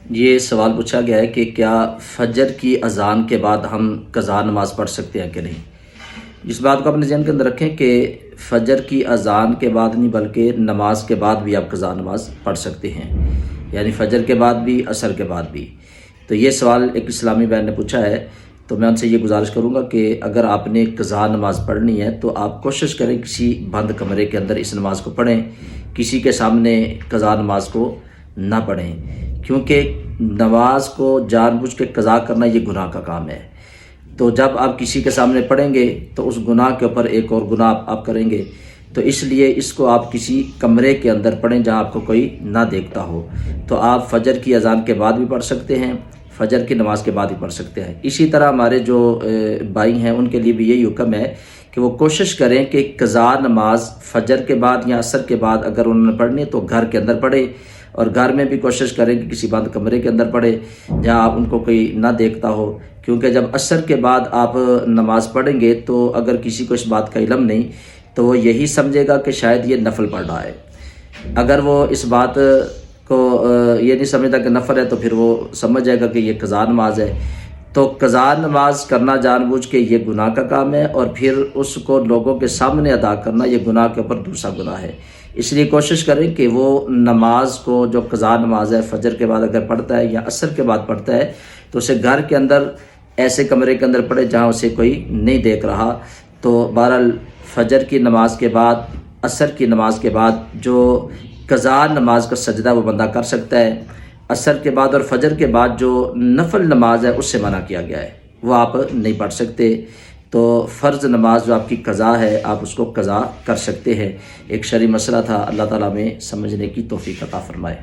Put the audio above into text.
یہ سوال پوچھا گیا ہے کہ کیا فجر کی اذان کے بعد ہم قضا نماز پڑھ سکتے ہیں کہ نہیں۔ اس بات کو اپنے ذہن کے اندر رکھیں کہ فجر کی اذان کے بعد نہیں بلکہ نماز کے بعد بھی آپ قضا نماز پڑھ سکتے ہیں، یعنی فجر کے بعد بھی عصر کے بعد بھی۔ تو یہ سوال ایک اسلامی بہن نے پوچھا ہے، تو میں ان سے یہ گزارش کروں گا کہ اگر آپ نے قضا نماز پڑھنی ہے تو آپ کوشش کریں کسی بند کمرے کے اندر اس نماز کو پڑھیں، کسی کے سامنے قضا نماز کو نہ پڑھیں، کیونکہ نماز کو جان بوجھ کے قضا کرنا یہ گناہ کا کام ہے۔ تو جب آپ کسی کے سامنے پڑھیں گے تو اس گناہ کے اوپر ایک اور گناہ آپ کریں گے، تو اس لیے اس کو آپ کسی کمرے کے اندر پڑھیں جہاں آپ کو کوئی نہ دیکھتا ہو۔ تو آپ فجر کی اذان کے بعد بھی پڑھ سکتے ہیں، فجر کی نماز کے بعد بھی پڑھ سکتے ہیں۔ اسی طرح ہمارے جو بھائی ہیں ان کے لیے بھی یہی حکم ہے کہ وہ کوشش کریں کہ قضا نماز فجر کے بعد یا عصر کے بعد اگر انہوں نے پڑھنی ہے تو گھر کے اندر پڑھے، اور گھر میں بھی کوشش کریں کہ کسی بند کمرے کے اندر پڑھے جہاں آپ ان کو کوئی نہ دیکھتا ہو، کیونکہ جب عصر کے بعد آپ نماز پڑھیں گے تو اگر کسی کو اس بات کا علم نہیں تو وہ یہی سمجھے گا کہ شاید یہ نفل پڑھ رہا ہے۔ اگر وہ اس بات کو یہ نہیں سمجھتا کہ نفل ہے تو پھر وہ سمجھ جائے گا کہ یہ قضا نماز ہے۔ تو قضا نماز کرنا جان بوجھ کے یہ گناہ کا کام ہے، اور پھر اس کو لوگوں کے سامنے ادا کرنا یہ گناہ کے اوپر دوسرا گناہ ہے۔ اس لیے کوشش کریں کہ وہ نماز کو جو قضا نماز ہے فجر کے بعد اگر پڑھتا ہے یا عصر کے بعد پڑھتا ہے تو اسے گھر کے اندر ایسے کمرے کے اندر پڑھے جہاں اسے کوئی نہیں دیکھ رہا۔ تو بہرحال فجر کی نماز کے بعد عصر کی نماز کے بعد جو قضا نماز کا سجدہ وہ بندہ کر سکتا ہے، عصر کے بعد اور فجر کے بعد جو نفل نماز ہے اس سے منع کیا گیا ہے، وہ آپ نہیں پڑھ سکتے۔ تو فرض نماز جو آپ کی قضا ہے آپ اس کو قضا کر سکتے ہیں۔ ایک شرعی مسئلہ تھا، اللہ تعالیٰ میں سمجھنے کی توفیق عطا فرمائے۔